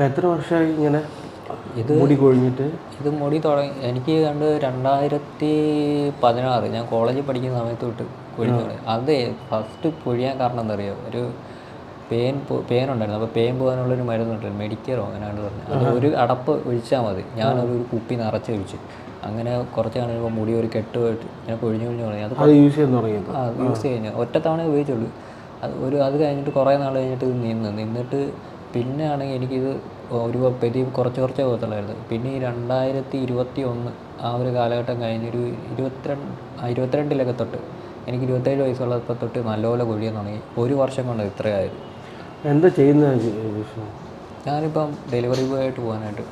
എത്ര വർഷമായി ഇങ്ങനെ ഇത് മുടി കൊഴിഞ്ഞിട്ട്? ഇത് മുടി തുടങ്ങി എനിക്ക് 2016 ഞാൻ കോളേജിൽ പഠിക്കുന്ന സമയത്ത് തൊട്ട് കൊഴിഞ്ഞു തുടങ്ങി. അത് ഫസ്റ്റ് പൊഴിയാൻ കാരണം എന്താ അറിയോ, ഒരു പെയിൻ ഉണ്ടായിരുന്നു. അപ്പോൾ പെയിൻ പോകാനുള്ളൊരു മരുന്നുണ്ടല്ലോ, മെഡിക്കറോ അങ്ങനെയാണ് പറഞ്ഞത്. അത് ഒരു അടപ്പ് ഒഴിച്ചാൽ മതി. ഞാനൊരു കുപ്പി നിറച്ച് ഒഴിച്ചു. അങ്ങനെ കുറച്ച് കഴിയുമ്പോൾ മുടി ഒരു കെട്ട് പോയിട്ട് ഞാൻ കൊഴിഞ്ഞു തുടങ്ങി. അത് യൂസ് ചെയ്യാൻ തുടങ്ങിയത്? യൂസ് കഴിഞ്ഞാൽ ഒറ്റ തവണ ഉപയോഗിച്ചുള്ളൂ. അത് കഴിഞ്ഞിട്ട് കുറേ നാൾ കഴിഞ്ഞിട്ട് ഇത് നിന്നിട്ട് പിന്നെ ആണെങ്കിൽ എനിക്കിത് കുറച്ച് കുറച്ചേ പോകത്തുള്ളായിരുന്നു. പിന്നെ ഈ 2021 ആ ഒരു കാലഘട്ടം കഴിഞ്ഞൊരു 22 തൊട്ട് എനിക്ക് 27 വയസ്സുള്ളപ്പോൾ തൊട്ട് നല്ലപോലെ കൊഴിയാൻ തുടങ്ങി. ഒരു വർഷം കൊണ്ട് ഇത്രയായത്. എന്താ ചെയ്യുന്നത്? ഞാനിപ്പം ഡെലിവറി ബോയ് ആയിട്ട് പോകാനായിട്ട്.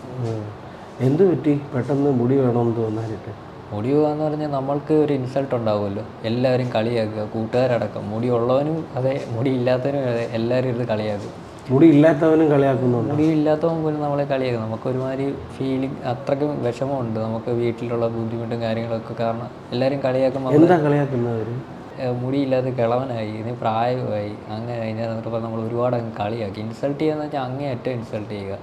എന്ത് പറ്റി പെട്ടെന്ന് മുടി വേണമെന്ന് തോന്നാനായിട്ട്? മുടി പോകാന്ന് പറഞ്ഞാൽ നമ്മൾക്ക് ഒരു ഇൻസൾട്ട് ഉണ്ടാവുമല്ലോ, എല്ലാവരും കളിയാക്കുക, കൂട്ടുകാരടക്കം. മുടി ഉള്ളവനും അതെ, മുടി ഇല്ലാത്തവനും അതെ, എല്ലാവരും ഇത് കളിയാക്കും. മുടി ഇല്ലാത്തവനും കളിയാക്കുന്നുണ്ട്? മുടി ഇല്ലാത്തവൻ പോലും നമ്മളെ കളിയാക്കും. നമുക്കൊരുമാതിരി ഫീലിംഗ്, അത്രയ്ക്കും വിഷമമുണ്ട് നമുക്ക് വീട്ടിലുള്ള ബുദ്ധിമുട്ടും കാര്യങ്ങളൊക്കെ കാരണം. എല്ലാവരും കളിയാക്കുമ്പോൾ എന്താ കളിയാക്കുന്നവർ? മുടിയില്ലാത്ത കിളവനായി, ഇനി പ്രായമായി, അങ്ങനെ കഴിഞ്ഞാൽ എന്നിട്ട് നമ്മൾ ഒരുപാട് അങ്ങ് കളിയാക്കി. ഇൻസൾട്ട് ചെയ്യുകയെന്ന് വെച്ചാൽ അങ്ങേയറ്റം ഇൻസൾട്ട് ചെയ്യുക.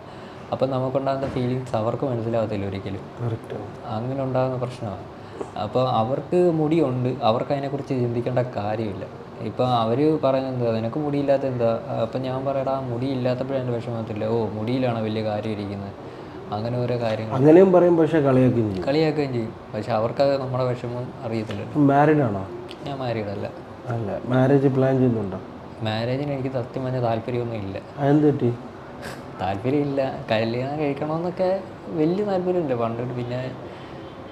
അപ്പം നമുക്കുണ്ടാകുന്ന ഫീലിങ്സ് അവർക്ക് മനസ്സിലാകത്തില്ല ഒരിക്കലും. അങ്ങനെ ഉണ്ടാകുന്ന പ്രശ്നമാണ്. അപ്പോൾ അവർക്ക് മുടിയുണ്ട്, അവർക്ക് അതിനെക്കുറിച്ച് ചിന്തിക്കേണ്ട കാര്യമില്ല. ഇപ്പം അവർ പറയുന്നത് എന്താ, നിനക്ക് മുടിയില്ലാത്ത എന്താ? അപ്പം ഞാൻ പറയടാ, മുടിയില്ലാത്തപ്പോഴും എൻ്റെ വിഷമത്തില്ല. ഓ, മുടിയിലാണോ വലിയ കാര്യം ഇരിക്കുന്നത്? അങ്ങനെ ഓരോ കാര്യങ്ങൾ അങ്ങനെയും പറയും, പക്ഷേ കളിയാക്കുകയും ചെയ്യും. പക്ഷെ അവർക്കത് നമ്മുടെ വിഷമം അറിയത്തില്ലല്ലോ. മാരീഡ് ആണോ? ഞാൻ മാരീഡ് അല്ല. മാരേജ് പ്ലാൻ ചെയ്യുന്നുണ്ടോ? മാരേജിന് എനിക്ക് സത്യം പറഞ്ഞാൽ താല്പര്യമൊന്നും ഇല്ല. അതെന്ത് പറ്റി? താല്പര്യമില്ല. കല്യാണം കഴിക്കണമെന്നൊക്കെ വലിയ താല്പര്യമില്ല പണ്ടിട്ട്. പിന്നെ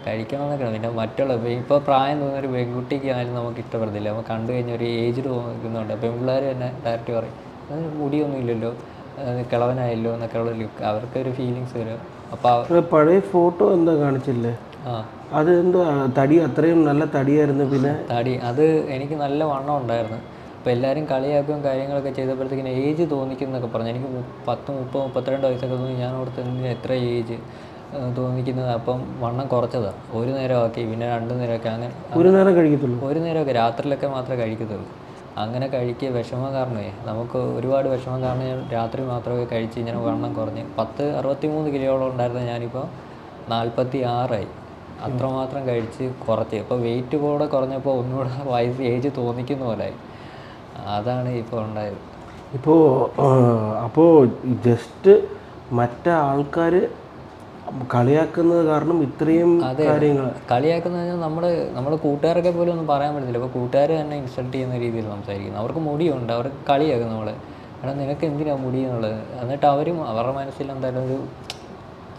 കഴിക്കണമെന്നൊക്കെ, പിന്നെ ഇപ്പോൾ പ്രായം തോന്നുന്നൊരു പെൺകുട്ടിക്ക് ആയാലും നമുക്ക് ഇഷ്ടപ്പെടത്തില്ല. നമുക്ക് കണ്ടു കഴിഞ്ഞാൽ ഒരു ഏജ് തോന്നുന്നുണ്ട്. പെൺപിള്ളേർ തന്നെ ഡയറക്റ്റ് പറയും, അതിന് മുടിയൊന്നും ഇല്ലല്ലോ, കിളവനായല്ലോ എന്നൊക്കെയുള്ള ലുക്ക്, അവർക്കൊരു ഫീലിങ്സ് വരും. അപ്പോൾ പഴയ ഫോട്ടോ എന്താ കാണിച്ചില്ലേ? അത് എന്തോ തടി, അത്രയും നല്ല തടിയായിരുന്നു. പിന്നെ അത് എനിക്ക് നല്ല വണ്ണം ഉണ്ടായിരുന്നു. അപ്പോൾ എല്ലാവരും കളിയാക്കും കാര്യങ്ങളൊക്കെ ചെയ്തപ്പോഴത്തേക്കിന് ഏജ് തോന്നിക്കുന്നൊക്കെ പറഞ്ഞു. എനിക്ക് 32 വയസ്സൊക്കെ തോന്നി. ഞാൻ ഓർത്ത് എന്തിനാ എത്ര ഏജ് തോന്നിക്കുന്നത്. അപ്പം വണ്ണം കുറച്ചതാണ്. ഒരു നേരമാക്കി, പിന്നെ 2 നേരമൊക്കെ. അങ്ങനെ ഒരു നേരം കഴിക്കത്തുള്ളൂ? ഒരു നേരമൊക്കെ, രാത്രിയിലൊക്കെ മാത്രമേ കഴിക്കത്തുള്ളൂ. അങ്ങനെ കഴിക്കുക വിഷമം കാരണമേ, നമുക്ക് ഒരുപാട് വിഷമം കാരണം ഞാൻ രാത്രി മാത്രമേ കഴിച്ച് ഇങ്ങനെ വണ്ണം കുറഞ്ഞ് 63 കിലോയോളം ഉണ്ടായിരുന്ന ഞാനിപ്പോൾ 46 അത്രമാത്രം കഴിച്ച് കുറച്ച്. ഇപ്പോൾ വെയിറ്റ് കൂടെ കുറഞ്ഞപ്പോൾ ഒന്നുകൂടെ ഏജ് തോന്നിക്കുന്ന പോലായി. അതാണ് ഇപ്പോൾ ഉണ്ടായത്. അപ്പോൾ ജസ്റ്റ് മറ്റേ ആൾക്കാർ കളിയാക്കുന്നത് കാരണം ഇത്രയും കാര്യങ്ങൾ കളിയാക്കുന്നത് പറഞ്ഞാൽ നമ്മൾ കൂട്ടുകാരൊക്കെ പോലും ഒന്നും പറയാൻ പറ്റത്തില്ല. അപ്പോൾ കൂട്ടുകാർ തന്നെ ഇൻസൾട്ട് ചെയ്യുന്ന രീതിയിൽ സംസാരിക്കുന്നു. അവർക്ക് മുടിയുണ്ട്, അവർക്ക് കളിയാക്കും നമ്മളെ, എടാ നിനക്ക് എന്തിനാണ് മുടി എന്നുള്ളത്. എന്നിട്ട് അവരുടെ മനസ്സിൽ എന്തായാലും ഒരു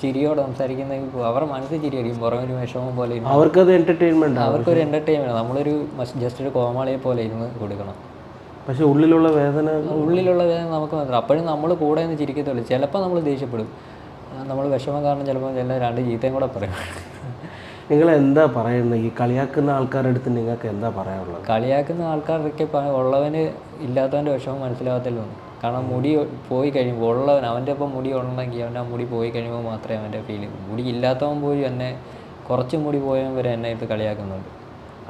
ചിരിയോടെ സംസാരിക്കുന്ന, അവരുടെ മനസ്സിൽ ചിരിയായിരിക്കും, പുറമെ ഒരു വിഷമം പോലെ. അവർക്കൊരു എൻ്റർടൈൻമെൻറ്റ്. നമ്മളൊരു ജസ്റ്റ് ഒരു കോമാളിയെ പോലെ ഇരുന്ന് കൊടുക്കണം. പക്ഷേ ഉള്ളിലുള്ള വേദന നമുക്ക് മാത്രം. അപ്പോഴും നമ്മൾ കൂടെ നിന്ന് ചിരിക്കത്തുള്ളൂ. ചിലപ്പോൾ നമ്മൾ ദേഷ്യപ്പെടും. നമ്മൾ വിഷമം കാരണം ചിലപ്പോൾ എല്ലാം 2 ചീത്തയും കൂടെ പറയും. നിങ്ങൾ എന്താ പറയുന്നത് ഈ കളിയാക്കുന്ന ആൾക്കാരുടെ അടുത്ത്? നിങ്ങൾക്ക് എന്താ പറയാനുള്ളത്? കളിയാക്കുന്ന ആൾക്കാരൊക്കെ ഉള്ളവന് ഇല്ലാത്തവൻ്റെ വിഷമം മനസ്സിലാകത്തില്ല. കാരണം മുടി പോയി കഴിയുമ്പോൾ അവൻ്റെ ഒപ്പം മുടി ഉണ്ടെങ്കിൽ അവൻ്റെ ആ മുടി പോയി കഴിയുമ്പോൾ മാത്രമേ അവൻ്റെ ഫീൽ ചെയ്യൂ. മുടി ഇല്ലാത്തവൻ പോയി എന്നെ കുറച്ച് മുടി പോയവൻ വരെ എന്നെ ഇത് കളിയാക്കുന്നുണ്ട്.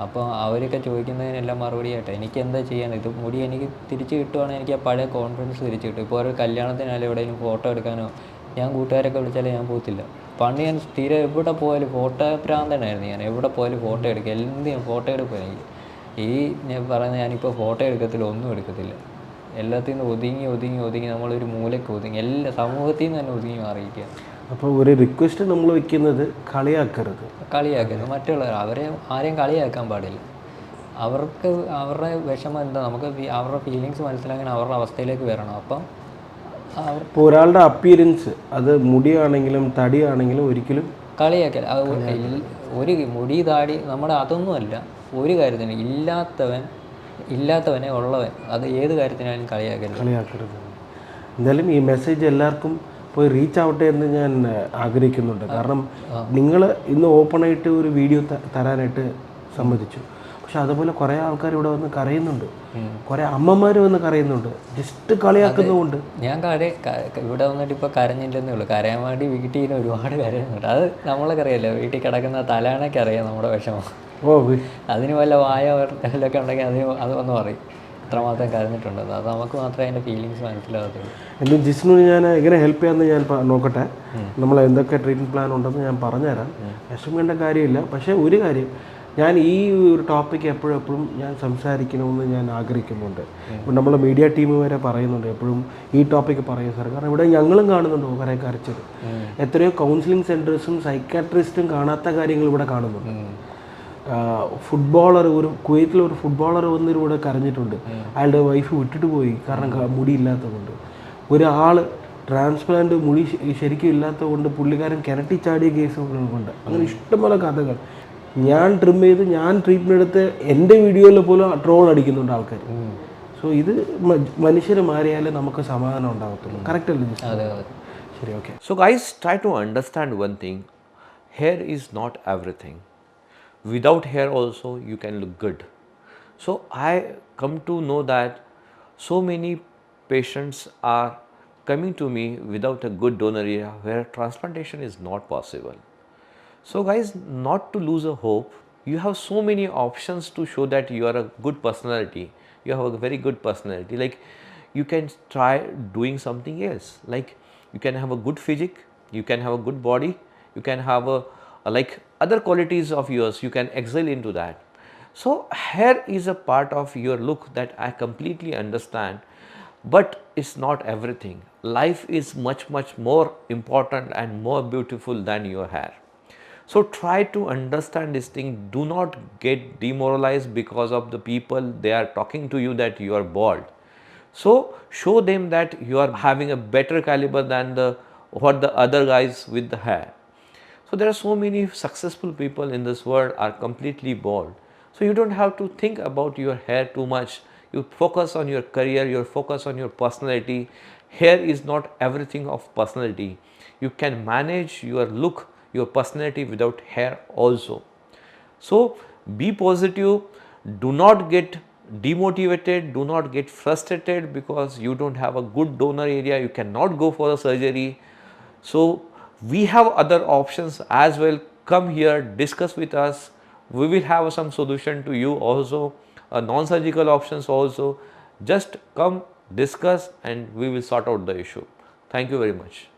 അപ്പോൾ അവരൊക്കെ ചോദിക്കുന്നതിനെല്ലാം മറുപടിയായിട്ട് എനിക്ക് എന്താ ചെയ്യാൻ? ഇത് മുടി എനിക്ക് തിരിച്ച് കിട്ടുവാണെങ്കിൽ എനിക്ക് ആ പഴയ കോൺഫിഡൻസ് തിരിച്ച് കിട്ടും. ഇപ്പോൾ ഒരു കല്യാണത്തിനായാലും എവിടെയെങ്കിലും ഫോട്ടോ എടുക്കാനോ ഞാൻ കൂട്ടുകാരൊക്കെ വിളിച്ചാലേ ഞാൻ പോകത്തില്ല. പണ്ട് ഞാൻ സ്ഥിരം എവിടെ പോയാലും ഫോട്ടോ ഭ്രാന്തനായിരുന്നു. ഞാൻ എവിടെ പോയാലും ഫോട്ടോ എടുക്കുക, എന്തിനും ഫോട്ടോ എടുക്കുക. ഞാൻ പറയുന്നത്, ഞാനിപ്പോൾ ഫോട്ടോ എടുക്കത്തില്ല, ഒന്നും എടുക്കത്തില്ല. എല്ലാത്തിൽ നിന്ന് ഒതുങ്ങി നമ്മളൊരു മൂലയ്ക്ക് ഒതുങ്ങി, എല്ലാ സമൂഹത്തിൽ നിന്ന് തന്നെ ഒതുങ്ങി മാറിയിരിക്കുക. അപ്പോൾ ഒരു റിക്വസ്റ്റ് നമ്മൾ വെക്കുന്നത്, കളിയാക്കരുത്. മറ്റുള്ളവർ ആരെയും കളിയാക്കാൻ പാടില്ല. അവർക്ക് അവരുടെ വിഷമം എന്താ, നമുക്ക് അവരുടെ ഫീലിങ്സ് മനസ്സിലാക്കാൻ അവരുടെ അവസ്ഥയിലേക്ക് വരണം. അപ്പം ഇപ്പോൾ ഒരാളുടെ അപ്പിയറൻസ്, അത് മുടിയാണെങ്കിലും തടിയാണെങ്കിലും ഒരിക്കലും കളിയാക്കൽ. ഒരു മുടി താടി നമ്മുടെ അതൊന്നുമല്ല ഒരു കാര്യത്തിന്. ഇല്ലാത്തവനെ ഉള്ളവൻ, അത് ഏത് കാര്യത്തിനായാലും കളിയാക്കരുത്. എന്തായാലും ഈ മെസ്സേജ് എല്ലാവർക്കും പോയി റീച്ച് ആവട്ടെ എന്ന് ഞാൻ ആഗ്രഹിക്കുന്നുണ്ട്. കാരണം നിങ്ങൾ ഇന്ന് ഓപ്പണായിട്ട് ഒരു വീഡിയോ തരാനായിട്ട് സമ്മതിച്ചു. പക്ഷെ അതുപോലെ കുറേ ആൾക്കാർ ഇവിടെ വന്ന് കരയുന്നുണ്ട്, കുറേ അമ്മമാർ വന്ന് കരയുന്നുണ്ട്, ജസ്റ്റ് കളിയാക്കുന്നതുകൊണ്ട്. ഞാൻ ഇവിടെ വന്നിട്ട് ഇപ്പോൾ കരഞ്ഞില്ലെന്നേ ഉള്ളൂ. കരയാൻ വേണ്ടി വീട്ടിൽ ഒരുപാട് കരയുന്നുണ്ട്. അത് നമ്മളൊക്കെ അറിയാമല്ലോ, വീട്ടിൽ കിടക്കുന്ന തലാണൊക്കെ അറിയാം നമ്മുടെ വിഷമം. അതിന് വല്ല വായ വല്ലതൊക്കെ ഉണ്ടെങ്കിൽ അത് വന്ന് പറയും. അത്രമാത്രം കരഞ്ഞിട്ടുണ്ടെന്ന്. അത് നമുക്ക് മാത്രമേ അതിൻ്റെ ഫീലിങ്സ് മനസ്സിലാകത്തുള്ളൂ. എൻ്റെ ജിസ്നുവിന് ഞാൻ എങ്ങനെ ഹെൽപ്പ് ചെയ്യാമെന്ന് ഞാൻ നോക്കട്ടെ. നമ്മൾ എന്തൊക്കെ ട്രീറ്റ്മെൻറ്റ് പ്ലാൻ ഉണ്ടെന്ന് ഞാൻ പറഞ്ഞുതരാം. വിഷമിക്കേണ്ട കാര്യമില്ല. പക്ഷേ ഒരു കാര്യം, ഞാൻ ഈ ഒരു ടോപ്പിക്ക് എപ്പോഴും ഞാൻ സംസാരിക്കണമെന്ന് ഞാൻ ആഗ്രഹിക്കുന്നുണ്ട്. ഇപ്പം നമ്മൾ മീഡിയ ടീം വരെ പറയുന്നുണ്ട് എപ്പോഴും ഈ ടോപ്പിക്ക് പറയും സാർ. കാരണം ഇവിടെ ഞങ്ങളും കാണുന്നുണ്ട് കുറേ കരച്ചത്. എത്രയോ കൗൺസിലിംഗ് സെൻറ്റേഴ്സും സൈക്കാട്രിസ്റ്റും കാണാത്ത കാര്യങ്ങൾ ഇവിടെ കാണുന്നുണ്ട്. ഫുട്ബോളർ, ഒരു കുവൈറ്റിലൊരു ഫുട്ബോളർ വന്നിവിടെ കരഞ്ഞിട്ടുണ്ട്. അയാളുടെ വൈഫ് വിട്ടിട്ട് പോയി കാരണം മുടിയില്ലാത്തതുകൊണ്ട്. ഒരാൾ ട്രാൻസ്പ്ലാന്റ് മുടി ശരിക്കും ഇല്ലാത്തത് കൊണ്ട് പുള്ളിക്കാരൻ കിണറ്റി ചാടിയ കേസുകളുണ്ട്. അങ്ങനെ ഇഷ്ടംപോലെ കഥകൾ. ഞാൻ ട്രിം ചെയ്ത് ഞാൻ ട്രീറ്റ്മെൻറ്റ് എടുത്ത് എൻ്റെ വീഡിയോയിൽ പോലും ട്രോൾ അടിക്കുന്നുണ്ട് ആൾക്കാർ. സോ ഇത് മനുഷ്യർ മാറിയാലേ നമുക്ക് സമാധാനം ഉണ്ടാകത്തുള്ളൂ. കറക്റ്റ് അല്ലേ? ശരി, okay. So guys, try to understand one thing. Hair is not everything. Without hair also you can look good. So I come to know that so many patients are coming to me without a good donor area where transplantation is not possible. So guys, not to lose a hope, you have so many options to show that you are a good personality. You have a very good personality. Like you can try doing something else. Like you can have a good physique, you can have a good body, you can have a like other qualities of yours, you can excel into that. So hair is a part of your look that I completely understand, but it's not everything. Life is much more important and more beautiful than your hair. So try to understand this thing. Do not get demoralized because of the people they are talking to you that you are bald. So show them that you are having a better caliber than what the other guys with the hair. So there are so many successful people in this world are completely bald. So you don't have to think about your hair too much. You focus on your career, you focus on your personality. Hair is not everything of personality. You can manage your look, your personality without hair also. So be positive. Do not get demotivated. Do not get frustrated because you don't have a good donor area. You cannot go for a surgery. So we have other options as well. Come here, discuss with us. We will have some solution to you also, non-surgical options also. Just come, discuss, and we will sort out the issue. Thank you very much.